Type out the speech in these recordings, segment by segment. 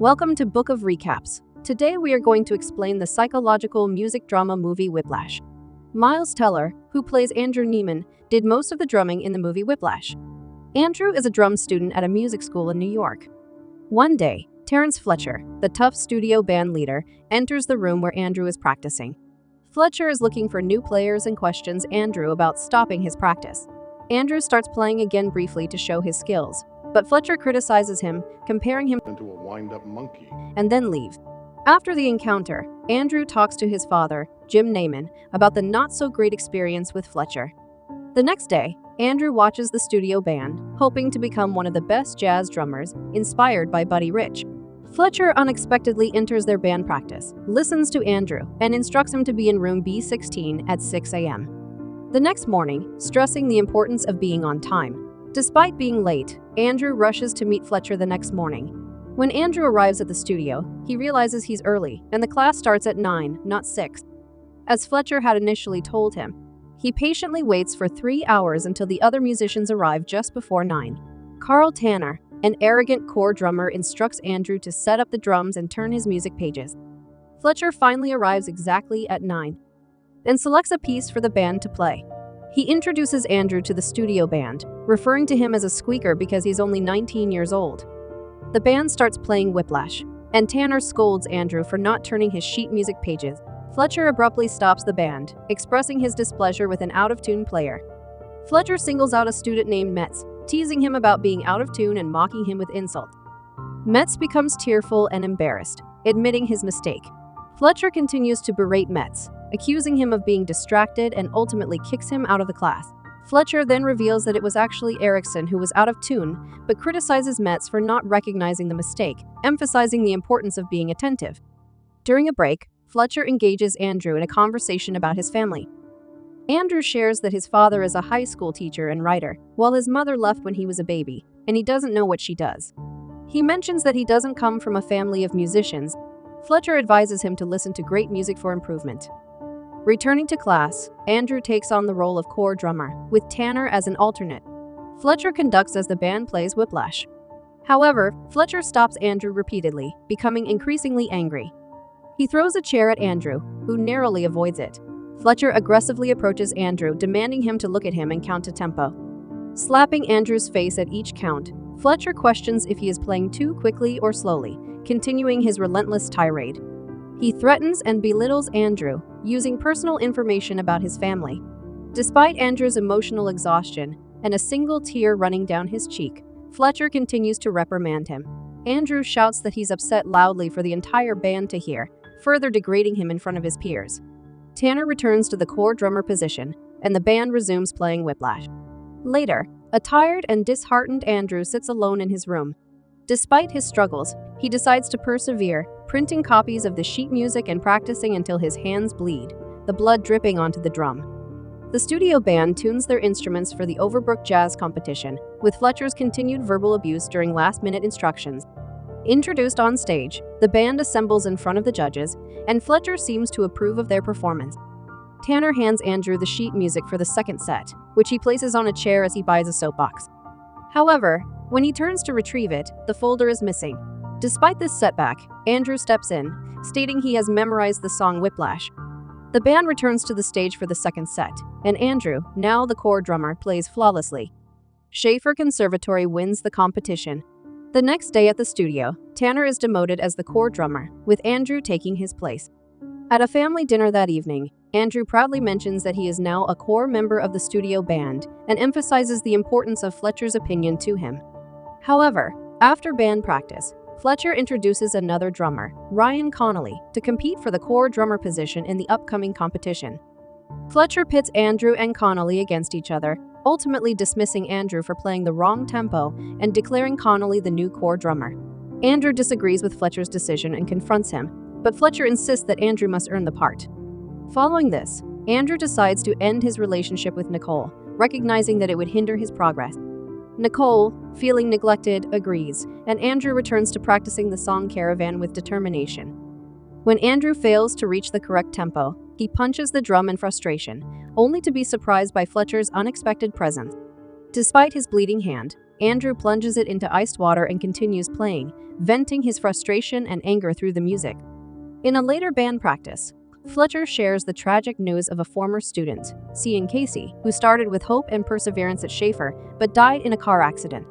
Welcome to Book of Recaps. Today we are going to explain the psychological music drama movie Whiplash. Miles Teller, who plays Andrew Neiman, did most of the drumming in the movie Whiplash. Andrew is a drum student at a music school in New York. One day, Terrence Fletcher, the tough studio band leader, enters the room where Andrew is practicing. Fletcher is looking for new players and questions Andrew about stopping his practice. Andrew starts playing again briefly to show his skills, but Fletcher criticizes him, comparing him into a wind-up monkey. and then leaves. After the encounter, Andrew talks to his father, Jim Neiman, about the not-so-great experience with Fletcher. The next day, Andrew watches the studio band, hoping to become one of the best jazz drummers, inspired by Buddy Rich. Fletcher unexpectedly enters their band practice, listens to Andrew, and instructs him to be in room B16 at 6 a.m. The next morning, stressing the importance of being on time. Despite being late, Andrew rushes to meet Fletcher the next morning. When Andrew arrives at the studio, he realizes he's early, and the class starts at 9, not 6. As Fletcher had initially told him, he patiently waits for 3 hours until the other musicians arrive just before 9. Carl Tanner, an arrogant core drummer, instructs Andrew to set up the drums and turn his music pages. Fletcher finally arrives exactly at 9 and selects a piece for the band to play. He introduces Andrew to the studio band, referring to him as a squeaker because he's only 19 years old. The band starts playing Whiplash, and Tanner scolds Andrew for not turning his sheet music pages. Fletcher abruptly stops the band, expressing his displeasure with an out-of-tune player. Fletcher singles out a student named Metz, teasing him about being out of tune and mocking him with insults. Metz becomes tearful and embarrassed, admitting his mistake. Fletcher continues to berate Metz, accusing him of being distracted and ultimately kicks him out of the class. Fletcher then reveals that it was actually Erickson who was out of tune, but criticizes Metz for not recognizing the mistake, emphasizing the importance of being attentive. During a break, Fletcher engages Andrew in a conversation about his family. Andrew shares that his father is a high school teacher and writer, while his mother left when he was a baby, and he doesn't know what she does. He mentions that he doesn't come from a family of musicians. Fletcher advises him to listen to great music for improvement. Returning to class, Andrew takes on the role of core drummer, with Tanner as an alternate. Fletcher conducts as the band plays Whiplash. However, Fletcher stops Andrew repeatedly, becoming increasingly angry. He throws a chair at Andrew, who narrowly avoids it. Fletcher aggressively approaches Andrew, demanding him to look at him and count to tempo. Slapping Andrew's face at each count, Fletcher questions if he is playing too quickly or slowly, continuing his relentless tirade. He threatens and belittles Andrew, using personal information about his family. Despite Andrew's emotional exhaustion and a single tear running down his cheek, Fletcher continues to reprimand him. Andrew shouts that he's upset loudly for the entire band to hear, further degrading him in front of his peers. Tanner returns to the core drummer position, and the band resumes playing Whiplash. Later, a tired and disheartened Andrew sits alone in his room. Despite his struggles, he decides to persevere, printing copies of the sheet music and practicing until his hands bleed, the blood dripping onto the drum. The studio band tunes their instruments for the Overbrook Jazz competition, with Fletcher's continued verbal abuse during last-minute instructions. Introduced on stage, the band assembles in front of the judges, and Fletcher seems to approve of their performance. Tanner hands Andrew the sheet music for the second set, which he places on a chair as he buys a soapbox. However, when he turns to retrieve it, the folder is missing. Despite this setback, Andrew steps in, stating he has memorized the song Whiplash. The band returns to the stage for the second set, and Andrew, now the core drummer, plays flawlessly. Schaefer Conservatory wins the competition. The next day at the studio, Tanner is demoted as the core drummer, with Andrew taking his place. At a family dinner that evening, Andrew proudly mentions that he is now a core member of the studio band and emphasizes the importance of Fletcher's opinion to him. However, after band practice, Fletcher introduces another drummer, Ryan Connolly, to compete for the core drummer position in the upcoming competition. Fletcher pits Andrew and Connolly against each other, ultimately dismissing Andrew for playing the wrong tempo and declaring Connolly the new core drummer. Andrew disagrees with Fletcher's decision and confronts him, but Fletcher insists that Andrew must earn the part. Following this, Andrew decides to end his relationship with Nicole, recognizing that it would hinder his progress. Nicole, feeling neglected, agrees, and Andrew returns to practicing the song Caravan with determination. When Andrew fails to reach the correct tempo, he punches the drum in frustration, only to be surprised by Fletcher's unexpected presence. Despite his bleeding hand, Andrew plunges it into iced water and continues playing, venting his frustration and anger through the music. In a later band practice, Fletcher shares the tragic news of a former student, Cian Casey, who started with hope and perseverance at Schaefer but died in a car accident.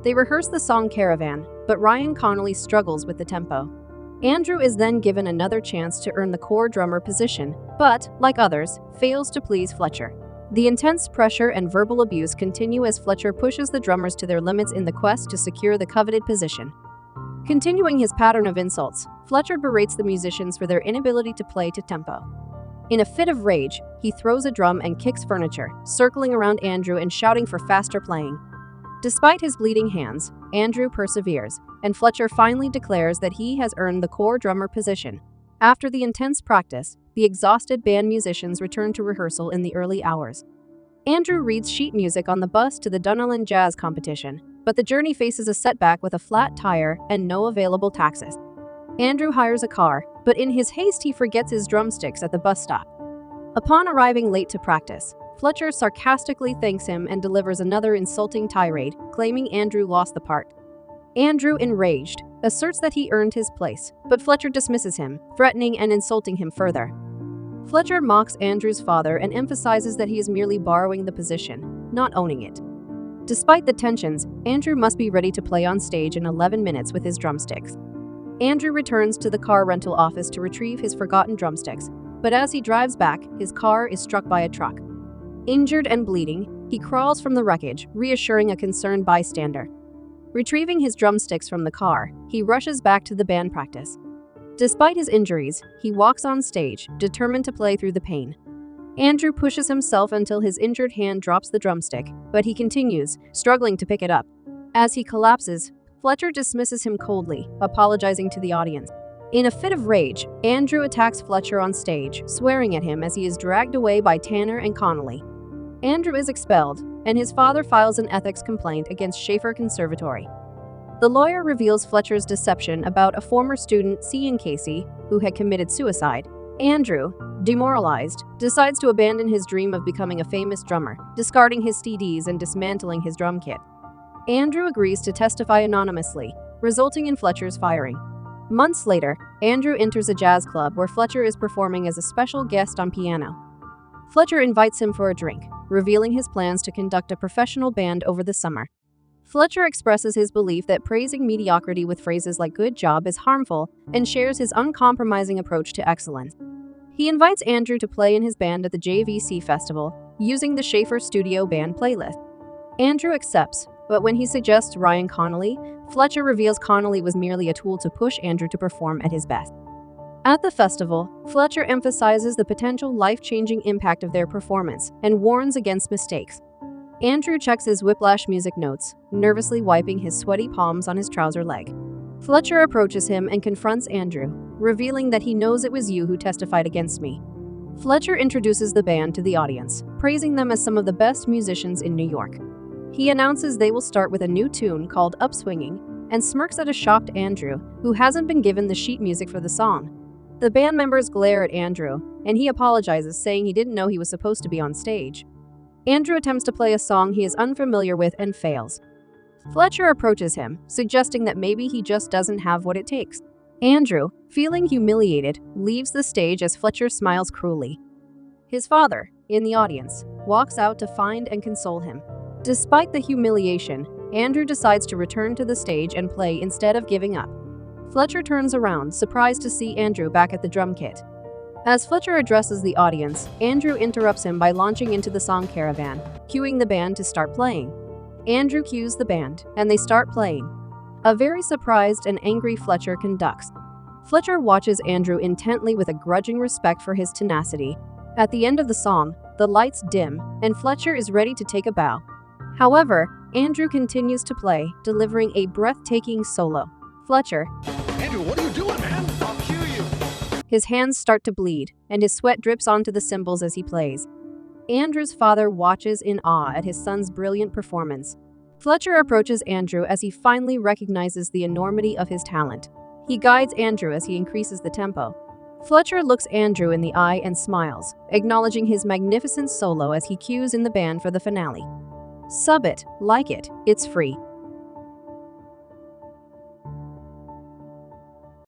They rehearse the song Caravan, but Ryan Connolly struggles with the tempo. Andrew is then given another chance to earn the core drummer position, but, like others, fails to please Fletcher. The intense pressure and verbal abuse continue as Fletcher pushes the drummers to their limits in the quest to secure the coveted position. Continuing his pattern of insults, Fletcher berates the musicians for their inability to play to tempo. In a fit of rage, he throws a drum and kicks furniture, circling around Andrew and shouting for faster playing. Despite his bleeding hands, Andrew perseveres, and Fletcher finally declares that he has earned the core drummer position. After the intense practice, the exhausted band musicians return to rehearsal in the early hours. Andrew reads sheet music on the bus to the Dunellen Jazz competition, but the journey faces a setback with a flat tire and no available taxis. Andrew hires a car, but in his haste he forgets his drumsticks at the bus stop. Upon arriving late to practice, Fletcher sarcastically thanks him and delivers another insulting tirade, claiming Andrew lost the part. Andrew, enraged, asserts that he earned his place, but Fletcher dismisses him, threatening and insulting him further. Fletcher mocks Andrew's father and emphasizes that he is merely borrowing the position, not owning it. Despite the tensions, Andrew must be ready to play on stage in 11 minutes with his drumsticks. Andrew returns to the car rental office to retrieve his forgotten drumsticks, but as he drives back, his car is struck by a truck. Injured and bleeding, he crawls from the wreckage, reassuring a concerned bystander. Retrieving his drumsticks from the car, he rushes back to the band practice. Despite his injuries, he walks on stage, determined to play through the pain. Andrew pushes himself until his injured hand drops the drumstick, but he continues, struggling to pick it up. As he collapses, Fletcher dismisses him coldly, apologizing to the audience. In a fit of rage, Andrew attacks Fletcher on stage, swearing at him as he is dragged away by Tanner and Connolly. Andrew is expelled, and his father files an ethics complaint against Schaefer Conservatory. The lawyer reveals Fletcher's deception about a former student, Cian Casey, who had committed suicide. Andrew, demoralized, decides to abandon his dream of becoming a famous drummer, discarding his CDs and dismantling his drum kit. Andrew agrees to testify anonymously, resulting in Fletcher's firing. Months later, Andrew enters a jazz club where Fletcher is performing as a special guest on piano. Fletcher invites him for a drink, revealing his plans to conduct a professional band over the summer. Fletcher expresses his belief that praising mediocrity with phrases like "good job" is harmful and shares his uncompromising approach to excellence. He invites Andrew to play in his band at the JVC Festival, using the Schaefer Studio Band playlist. Andrew accepts, but when he suggests Ryan Connolly, Fletcher reveals Connolly was merely a tool to push Andrew to perform at his best. At the festival, Fletcher emphasizes the potential life-changing impact of their performance and warns against mistakes. Andrew checks his whiplash music notes, nervously wiping his sweaty palms on his trouser leg. Fletcher approaches him and confronts Andrew, revealing that he knows it was you who testified against me. Fletcher introduces the band to the audience, praising them as some of the best musicians in New York. He announces they will start with a new tune called Upswinging, and smirks at a shocked Andrew, who hasn't been given the sheet music for the song. The band members glare at Andrew, and he apologizes, saying he didn't know he was supposed to be on stage. Andrew attempts to play a song he is unfamiliar with and fails. Fletcher approaches him, suggesting that maybe he just doesn't have what it takes. Andrew, feeling humiliated, leaves the stage as Fletcher smiles cruelly. His father, in the audience, walks out to find and console him. Despite the humiliation, Andrew decides to return to the stage and play instead of giving up. Fletcher turns around, surprised to see Andrew back at the drum kit. As Fletcher addresses the audience, Andrew interrupts him by launching into the song Caravan, cueing the band to start playing. Andrew cues the band, and they start playing. A very surprised and angry Fletcher conducts. Fletcher watches Andrew intently with a grudging respect for his tenacity. At the end of the song, the lights dim, and Fletcher is ready to take a bow. However, Andrew continues to play, delivering a breathtaking solo. Fletcher, Andrew, what are you doing, man? I'll cue you. His hands start to bleed, and his sweat drips onto the cymbals as he plays. Andrew's father watches in awe at his son's brilliant performance. Fletcher approaches Andrew as he finally recognizes the enormity of his talent. He guides Andrew as he increases the tempo. Fletcher looks Andrew in the eye and smiles, acknowledging his magnificent solo as he cues in the band for the finale. Sub it, like it, it's free.